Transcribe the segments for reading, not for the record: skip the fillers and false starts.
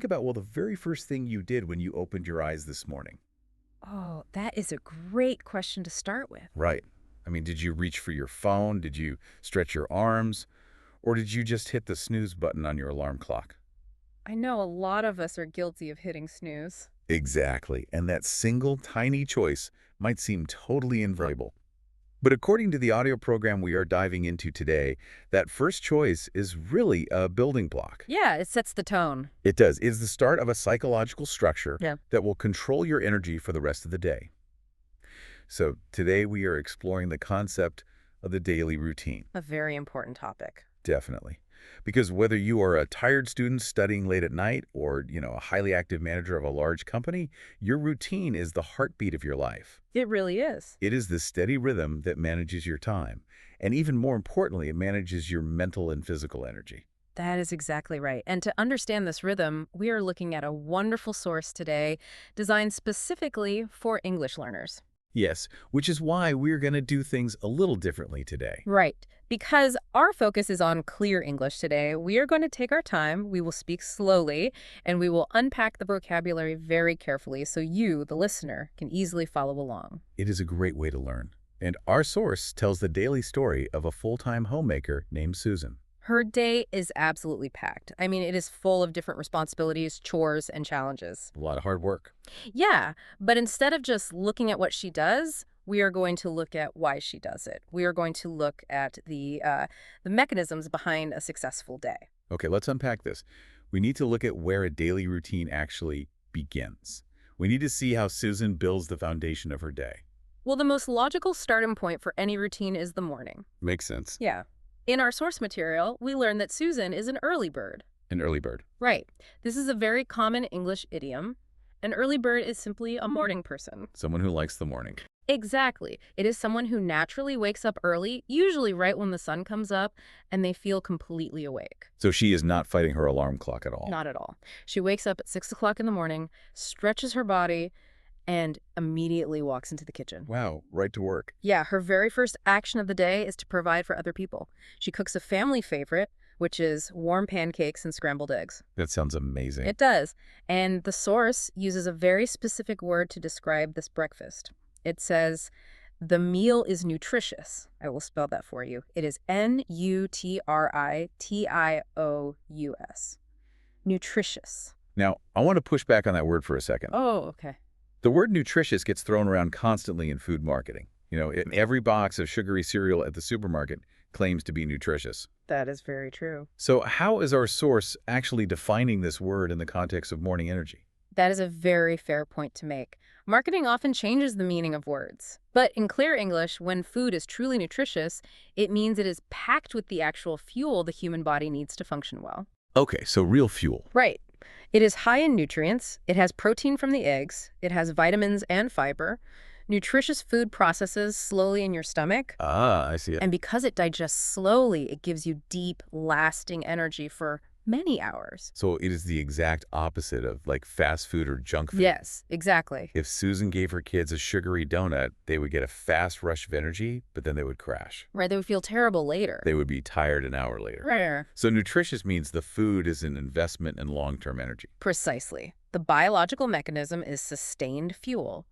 about, well, the very first thing you did when you opened your eyes this morning. Oh, that is a great question to start with. Right. I mean, did you reach for your phone? Did you stretch your arms? Or did you just hit the snooze button on your alarm clock? I know a lot of us are guilty of hitting snooze. Exactly. And that single tiny choice might seem totally invaluable. But according to the audio program we are diving into today, that first choice is really a building block. Yeah, it sets the tone. It does. It is the start of a psychological structure Yeah. that will control your energy for the rest of the day. So today we are exploring the concept of the daily routine. A very important topic. Definitely. Because whether you are a tired student studying late at night or, a highly active manager of a large company, your routine is the heartbeat of your life. It really is. It is the steady rhythm that manages your time. And even more importantly, it manages your mental and physical energy. That is exactly right. And to understand this rhythm, we are looking at a wonderful source today designed specifically for English learners. Yes, which is why we're going to do things a little differently today. Right. Because our focus is on clear English today, we are going to take our time, we will speak slowly, and we will unpack the vocabulary very carefully so you, the listener, can easily follow along. It is a great way to learn. And our source tells the daily story of a full-time homemaker named Susan. Her day is absolutely packed. I mean, it is full of different responsibilities, chores, and challenges. A lot of hard work. Yeah, but instead of just looking at what she does, we are going to look at why she does it. We are going to look at the mechanisms behind a successful day. Okay, let's unpack this. We need to look at where a daily routine actually begins. We need to see how Susan builds the foundation of her day. Well, the most logical starting point for any routine is the morning. Makes sense. Yeah. In our source material, we learn that Susan is an early bird. An early bird. Right. This is a very common English idiom. An early bird is simply a morning person. Someone who likes the morning. Exactly. It is someone who naturally wakes up early, usually right when the sun comes up, and they feel completely awake. So she is not fighting her alarm clock at all. Not at all. She wakes up at 6 o'clock in the morning, stretches her body, and immediately walks into the kitchen. Wow, right to work. Yeah, her very first action of the day is to provide for other people. She cooks a family favorite, which is warm pancakes and scrambled eggs. That sounds amazing. It does. And the source uses a very specific word to describe this breakfast. It says, the meal is nutritious. I will spell that for you. It is Nutritious. Nutritious. Now, I want to push back on that word for a second. Oh, okay. The word nutritious gets thrown around constantly in food marketing. In every box of sugary cereal at the supermarket claims to be nutritious. That is very true. So how is our source actually defining this word in the context of morning energy? That is a very fair point to make. Marketing often changes the meaning of words. But in clear English, when food is truly nutritious, it means it is packed with the actual fuel the human body needs to function well. Okay, so real fuel. Right. It is high in nutrients, it has protein from the eggs, it has vitamins and fiber. Nutritious food processes slowly in your stomach. Ah, I see it. And because it digests slowly, it gives you deep, lasting energy for many hours. So it is the exact opposite of like fast food or junk food. Yes, exactly. If Susan gave her kids a sugary donut, they would get a fast rush of energy, but then they would crash. Right, they would feel terrible later. They would be tired an hour later. Right. So nutritious means the food is an investment in long-term energy. Precisely. The biological mechanism is sustained fuel.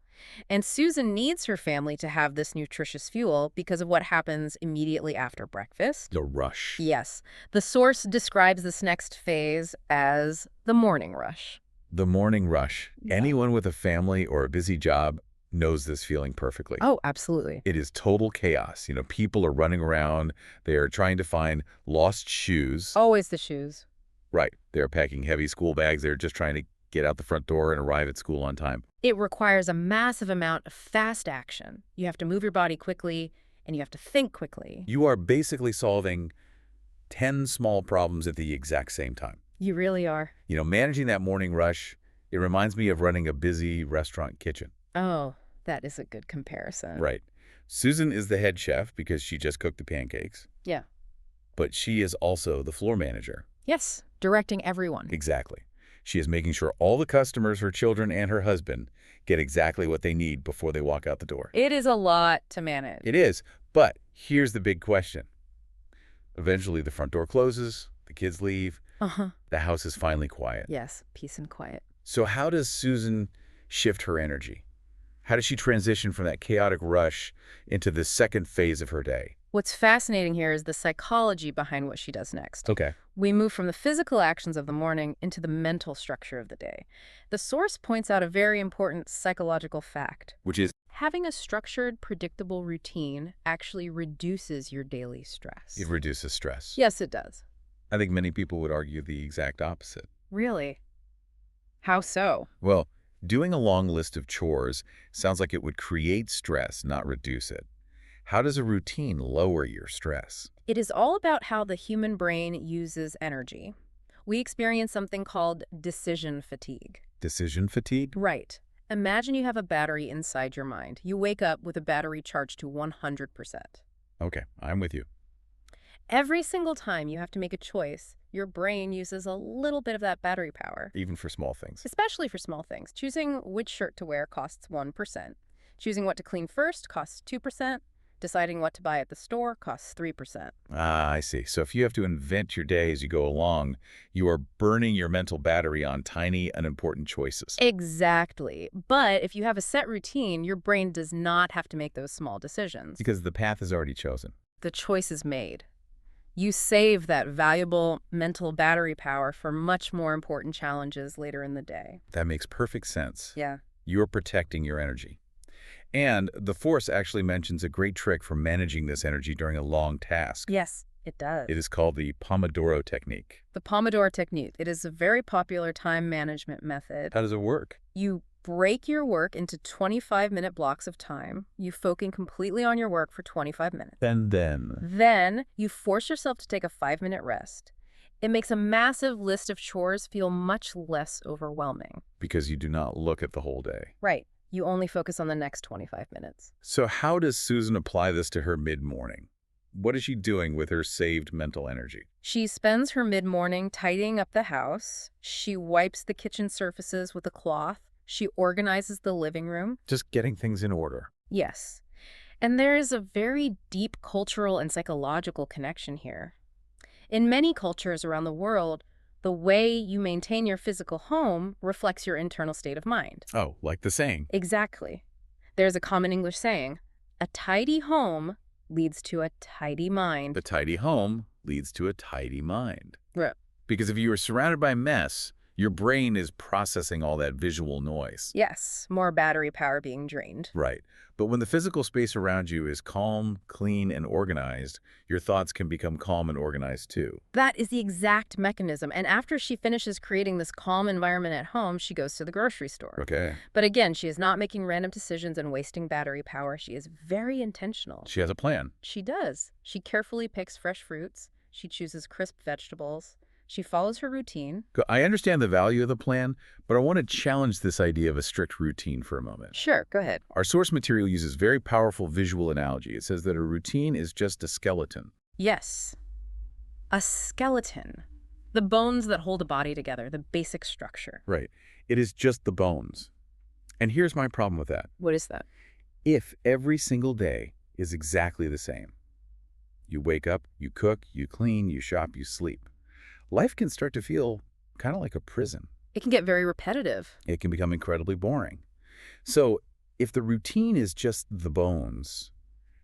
And Susan needs her family to have this nutritious fuel because of what happens immediately after breakfast. The rush. Yes. The source describes this next phase as the morning rush. The morning rush. Yeah. Anyone with a family or a busy job knows this feeling perfectly. Oh, absolutely. It is total chaos. People are running around. They are trying to find lost shoes. Always the shoes. Right. They're packing heavy school bags. They're just trying to get out the front door and arrive at school on time. It requires a massive amount of fast action. You have to move your body quickly, and you have to think quickly. You are basically solving 10 small problems at the exact same time. You really are. Managing that morning rush, it reminds me of running a busy restaurant kitchen. Oh, that is a good comparison. Right. Susan is the head chef because she just cooked the pancakes. Yeah. But she is also the floor manager. Yes, directing everyone. Exactly. She is making sure all the customers, her children, and her husband get exactly what they need before they walk out the door. It is a lot to manage. It is. But here's the big question. Eventually, the front door closes, the kids leave, Uh-huh. The house is finally quiet. Yes, peace and quiet. So how does Susan shift her energy? How does she transition from that chaotic rush into the second phase of her day? What's fascinating here is the psychology behind what she does next. Okay. We move from the physical actions of the morning into the mental structure of the day. The source points out a very important psychological fact. Which is, Having a structured, predictable routine actually reduces your daily stress. it reduces stress. Yes, it does. I think many people would argue the exact opposite. Really? How so? Well, doing a long list of chores sounds like it would create stress, not reduce it. How does a routine lower your stress? It is all about how the human brain uses energy. We experience something called decision fatigue. Decision fatigue? Right. Imagine you have a battery inside your mind. You wake up with a battery charged to 100%. Okay, I'm with you. Every single time you have to make a choice, your brain uses a little bit of that battery power, Even for small things. especially for small things. Choosing which shirt to wear costs 1%. Choosing what to clean first costs 2%. Deciding what to buy at the store costs 3%. Ah, I see. So if you have to invent your day as you go along, you are burning your mental battery on tiny, unimportant choices. Exactly. But if you have a set routine, your brain does not have to make those small decisions. Because the path is already chosen. The choice is made. You save that valuable mental battery power for much more important challenges later in the day. That makes perfect sense. Yeah. You're protecting your energy. And the Force actually mentions a great trick for managing this energy during a long task. Yes, it does. It is called the Pomodoro technique. The Pomodoro technique. It is a very popular time management method. How does it work? You break your work into 25-minute blocks of time. You focus completely on your work for 25 minutes. Then you force yourself to take a 5-minute rest. It makes a massive list of chores feel much less overwhelming. Because you do not look at the whole day. Right. You only focus on the next 25 minutes. So how does Susan apply this to her mid-morning? What is she doing with her saved mental energy? She spends her mid-morning tidying up the house. She wipes the kitchen surfaces with a cloth. She organizes the living room. Just getting things in order. Yes. And there is a very deep cultural and psychological connection here. In many cultures around the world, the way you maintain your physical home reflects your internal state of mind. Oh, like the saying. Exactly. There's a common English saying, a tidy home leads to a tidy mind. The tidy home leads to a tidy mind. Right. Because if you are surrounded by mess, your brain is processing all that visual noise. Yes, more battery power being drained. Right. But when the physical space around you is calm, clean, and organized, your thoughts can become calm and organized too. That is the exact mechanism. And after she finishes creating this calm environment at home, she goes to the grocery store. Okay. But again, she is not making random decisions and wasting battery power. She is very intentional. She has a plan. She does. She carefully picks fresh fruits. She chooses crisp vegetables. She follows her routine. I understand the value of the plan, but I want to challenge this idea of a strict routine for a moment. Sure, go ahead. Our source material uses very powerful visual analogy. It says that a routine is just a skeleton. Yes. A skeleton. The bones that hold a body together, the basic structure. Right. It is just the bones. And here's my problem with that. What is that? If every single day is exactly the same, you wake up, you cook, you clean, you shop, you sleep, life can start to feel kind of like a prison. It can get very repetitive. It can become incredibly boring. So if the routine is just the bones,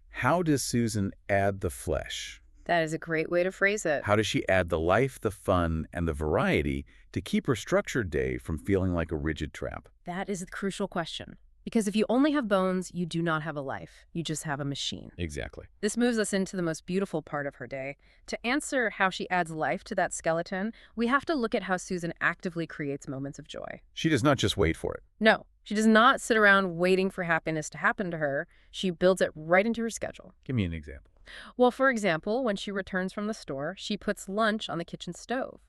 how does Susan add the flesh? That is a great way to phrase it. How does she add the life, the fun, and the variety to keep her structured day from feeling like a rigid trap? That is the crucial question. Because if you only have bones, you do not have a life. You just have a machine. Exactly. This moves us into the most beautiful part of her day. To answer how she adds life to that skeleton, we have to look at how Susan actively creates moments of joy. She does not just wait for it. No, she does not sit around waiting for happiness to happen to her. She builds it right into her schedule. Give me an example. Well, for example, when she returns from the store, she puts lunch on the kitchen stove.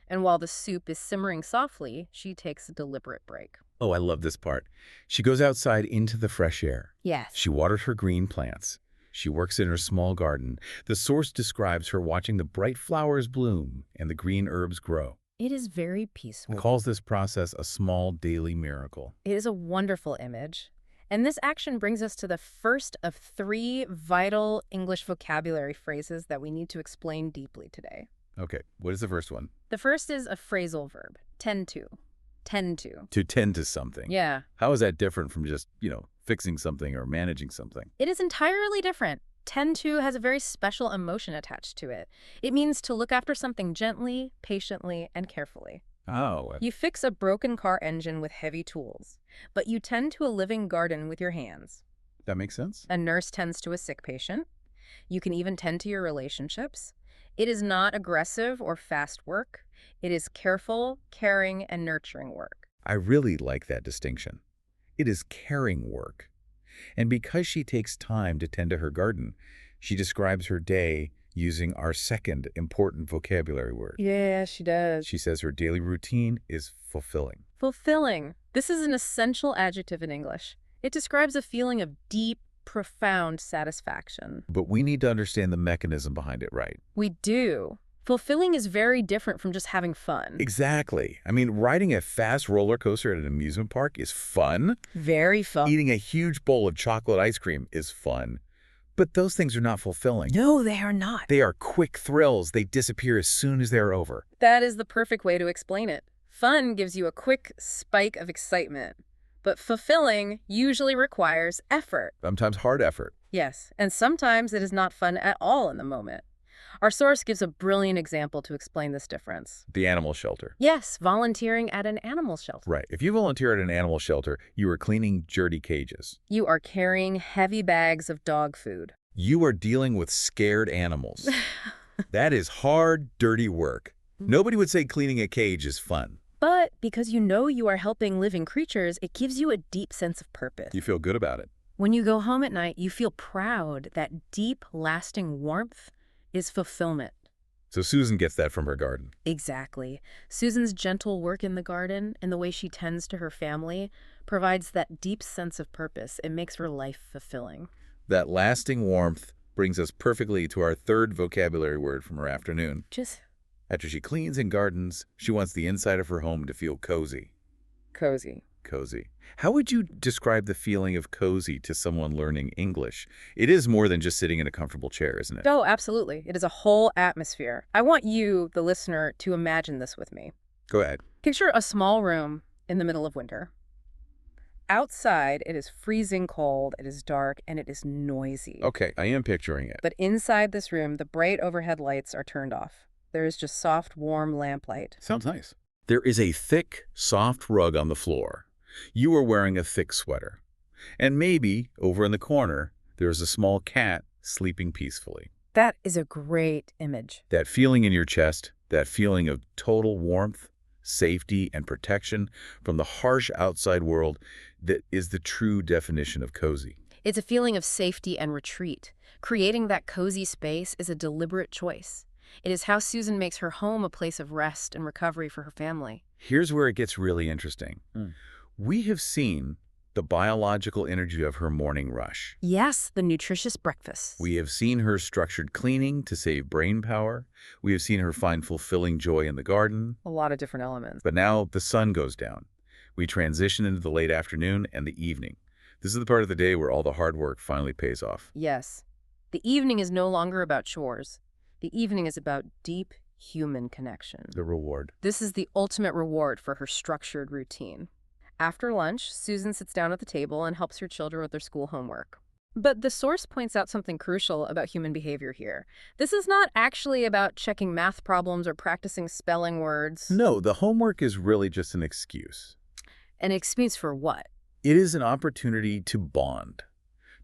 And while the soup is simmering softly, she takes a deliberate break. Oh, I love this part. She goes outside into the fresh air. Yes. She waters her green plants. She works in her small garden. The source describes her watching the bright flowers bloom and the green herbs grow. It is very peaceful. It calls this process a small daily miracle. It is a wonderful image. And this action brings us to the first of 3 vital English vocabulary phrases that we need to explain deeply today. Okay, what is the first one? The first is a phrasal verb, tend to. Tend to. To tend to something. Yeah. How is that different from just, fixing something or managing something? It is entirely different. Tend to has a very special emotion attached to it. It means to look after something gently, patiently, and carefully. Oh, You fix a broken car engine with heavy tools, but you tend to a living garden with your hands. that makes sense. A nurse tends to a sick patient. You can even tend to your relationships. It is not aggressive or fast work. It is careful, caring, and nurturing work. I really like that distinction. It is caring work. And because she takes time to tend to her garden, she describes her day using our second important vocabulary word. Yeah, she does. She says her daily routine is fulfilling. Fulfilling. This is an essential adjective in English. It describes a feeling of deep, profound satisfaction. But we need to understand the mechanism behind it, right? We do. Fulfilling is very different from just having fun. Exactly. I mean, riding a fast roller coaster at an amusement park is fun. Very fun. Eating a huge bowl of chocolate ice cream is fun. But those things are not fulfilling. No, they are not. They are quick thrills. They disappear as soon as they're over. That is the perfect way to explain it. Fun gives you a quick spike of excitement, but fulfilling usually requires effort. Sometimes hard effort. Yes, and sometimes it is not fun at all in the moment. Our source gives a brilliant example to explain this difference. The animal shelter. Yes, volunteering at an animal shelter. Right. If you volunteer at an animal shelter, you are cleaning dirty cages. You are carrying heavy bags of dog food. You are dealing with scared animals. That is hard, dirty work. Nobody would say cleaning a cage is fun. But because you know you are helping living creatures, it gives you a deep sense of purpose. You feel good about it. When you go home at night, you feel proud. That deep, lasting warmth is fulfillment. So Susan gets that from her garden. Exactly. Susan's gentle work in the garden and the way she tends to her family provides that deep sense of purpose. It makes her life fulfilling. That lasting warmth brings us perfectly to our third vocabulary word from her afternoon. After she cleans and gardens, she wants the inside of her home to feel cozy. Cozy. Cozy. How would you describe the feeling of cozy to someone learning English? It is more than just sitting in a comfortable chair, isn't it? Oh, absolutely. It is a whole atmosphere. I want you, the listener, to imagine this with me. Go ahead. Picture a small room in the middle of winter. Outside, it is freezing cold, it is dark, and it is noisy. Okay, I am picturing it. But inside this room, the bright overhead lights are turned off. There is just soft, warm lamplight. Sounds nice. There is a thick, soft rug on the floor. You are wearing a thick sweater. And maybe, over in the corner, there is a small cat sleeping peacefully. That is a great image. That feeling in your chest, that feeling of total warmth, safety, and protection from the harsh outside world, that is the true definition of cozy. It's a feeling of safety and retreat. Creating that cozy space is a deliberate choice. It is how Susan makes her home a place of rest and recovery for her family. Here's where it gets really interesting. We have seen the biological energy of her morning rush. Yes, the nutritious breakfast. We have seen her structured cleaning to save brain power. We have seen her find fulfilling joy in the garden. A lot of different elements. But now the sun goes down. We transition into the late afternoon and the evening. This is the part of the day where all the hard work finally pays off. Yes. The evening is no longer about chores. The evening is about deep human connection. The reward. This is the ultimate reward for her structured routine. After lunch, Susan sits down at the table and helps her children with their school homework. But the source points out something crucial about human behavior here. This is not actually about checking math problems or practicing spelling words. No, the homework is really just an excuse. An excuse for what? It is an opportunity to bond.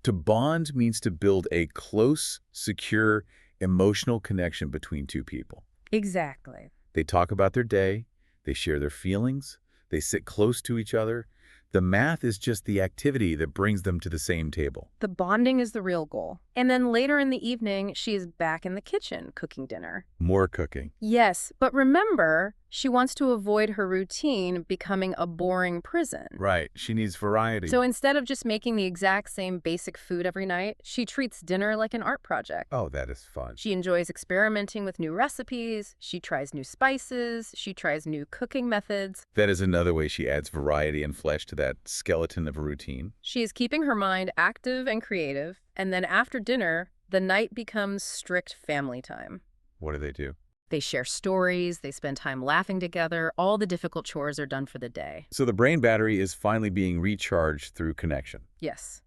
To bond means to build a close, secure, emotional connection between two people. Exactly. They talk about their day, they share their feelings, they sit close to each other. The math is just the activity that brings them to the same table. The bonding is the real goal. And then later in the evening, she is back in the kitchen cooking dinner. More cooking. Yes, but remember, she wants to avoid her routine becoming a boring prison. Right. She needs variety. So instead of just making the exact same basic food every night, she treats dinner like an art project. Oh, that is fun. She enjoys experimenting with new recipes, she tries new spices, she tries new cooking methods. That is another way she adds variety and flesh to that skeleton of a routine. She is keeping her mind active and creative, and then after dinner, the night becomes strict family time. What do they do? They share stories, they spend time laughing together, all the difficult chores are done for the day. So the brain battery is finally being recharged through connection. Yes.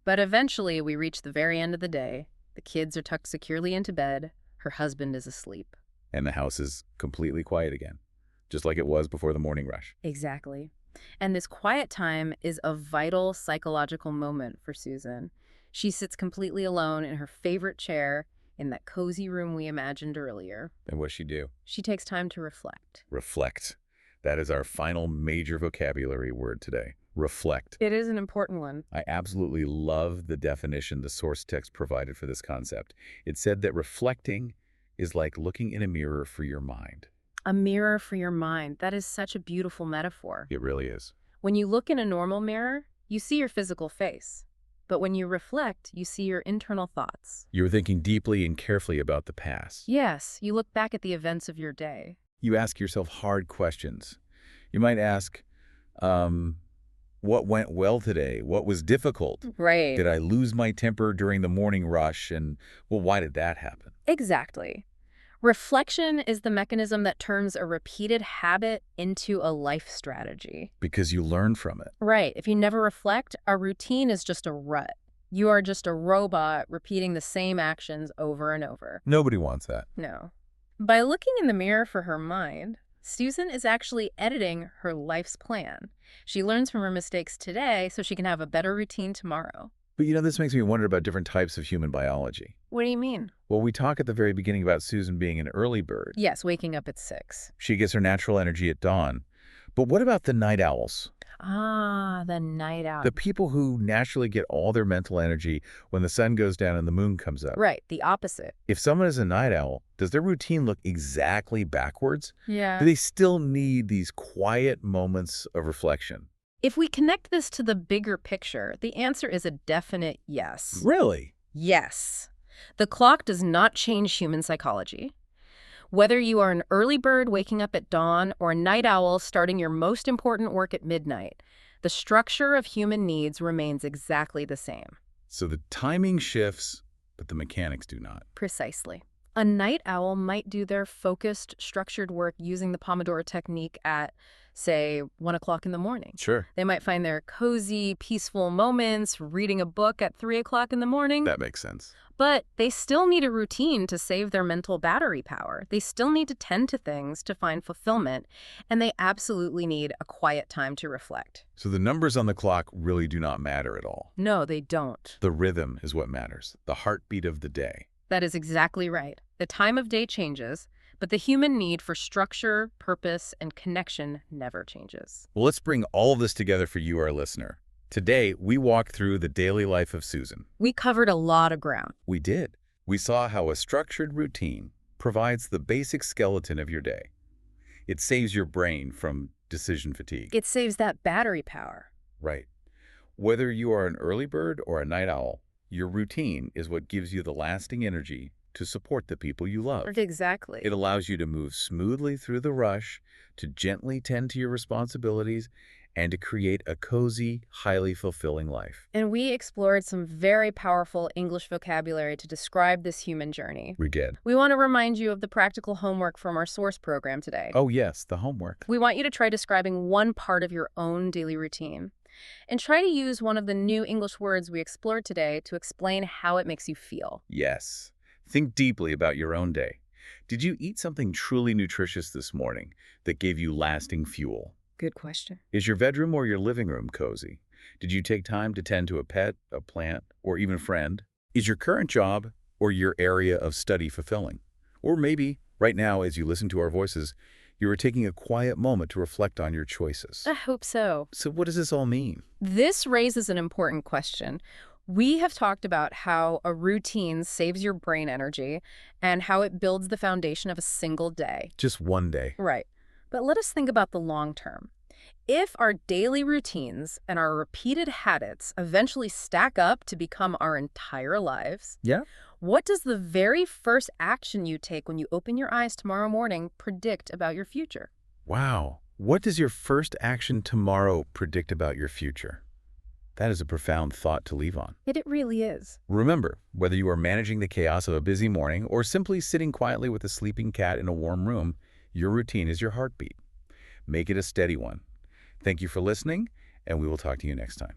But eventually we reach the very end of the day. The kids are tucked securely into bed. Her husband is asleep. And the house is completely quiet again, just like it was before the morning rush. Exactly. And this quiet time is a vital psychological moment for Susan. She sits completely alone in her favorite chair in that cozy room we imagined earlier. And what's she do? She takes time to reflect. Reflect. That is our final major vocabulary word today. Reflect. It is an important one. I absolutely love the definition the source text provided for this concept. It said that reflecting is like looking in a mirror for your mind. A mirror for your mind. That is such a beautiful metaphor. It really is. When you look in a normal mirror, you see your physical face. But when you reflect, you see your internal thoughts. You're thinking deeply and carefully about the past. Yes, you look back at the events of your day. You ask yourself hard questions. You might ask, what went well today? What was difficult? Right. Did I lose my temper during the morning rush? And, well, why did that happen? Exactly. Reflection is the mechanism that turns a repeated habit into a life strategy. Because you learn from it. Right. If you never reflect, a routine is just a rut. You are just a robot repeating the same actions over and over. Nobody wants that. No. By looking in the mirror for her mind, Susan is actually editing her life's plan. She learns from her mistakes today so she can have a better routine tomorrow. But this makes me wonder about different types of human biology. What do you mean? Well, we talk at the very beginning about Susan being an early bird. Yes, waking up at 6. She gets her natural energy at dawn. But what about the night owls? Ah, the night owl. The people who naturally get all their mental energy when the sun goes down and the moon comes up. Right, the opposite. If someone is a night owl, does their routine look exactly backwards? Yeah. Do they still need these quiet moments of reflection? If we connect this to the bigger picture, the answer is a definite yes. Really? Yes. The clock does not change human psychology. Whether you are an early bird waking up at dawn or a night owl starting your most important work at midnight, the structure of human needs remains exactly the same. So the timing shifts, but the mechanics do not. Precisely. A night owl might do their focused, structured work using the Pomodoro technique at, say, 1 o'clock in the morning. Sure. They might find their cozy, peaceful moments reading a book at 3 o'clock in the morning. That makes sense. But they still need a routine to save their mental battery power. They still need to tend to things to find fulfillment, and they absolutely need a quiet time to reflect. So the numbers on the clock really do not matter at all. No, they don't. The rhythm is what matters, the heartbeat of the day. That is exactly right. The time of day changes, but the human need for structure, purpose, and connection never changes. Well, let's bring all of this together for you, our listener. Today, we walked through the daily life of Susan. We covered a lot of ground. We did. We saw how a structured routine provides the basic skeleton of your day. It saves your brain from decision fatigue. It saves that battery power. Right. Whether you are an early bird or a night owl, your routine is what gives you the lasting energy to support the people you love. Exactly. It allows you to move smoothly through the rush, to gently tend to your responsibilities, and to create a cozy, highly fulfilling life. And we explored some very powerful English vocabulary to describe this human journey. We did. We want to remind you of the practical homework from our source program today. Oh yes, the homework. We want you to try describing one part of your own daily routine. And try to use one of the new English words we explored today to explain how it makes you feel. Yes. Think deeply about your own day. Did you eat something truly nutritious this morning that gave you lasting fuel? Good question. Is your bedroom or your living room cozy? Did you take time to tend to a pet, a plant, or even friend? Is your current job or your area of study fulfilling? Or maybe, right now, as you listen to our voices, you are taking a quiet moment to reflect on your choices. I hope so. So what does this all mean? This raises an important question. We have talked about how a routine saves your brain energy and how it builds the foundation of a single day. Just one day. Right. But let us think about the long term. If our daily routines and our repeated habits eventually stack up to become our entire lives, Yeah? what does the very first action you take when you open your eyes tomorrow morning predict about your future? Wow. What does your first action tomorrow predict about your future? That is a profound thought to leave on. It really is. Remember, whether you are managing the chaos of a busy morning or simply sitting quietly with a sleeping cat in a warm room, your routine is your heartbeat. Make it a steady one. Thank you for listening, and we will talk to you next time.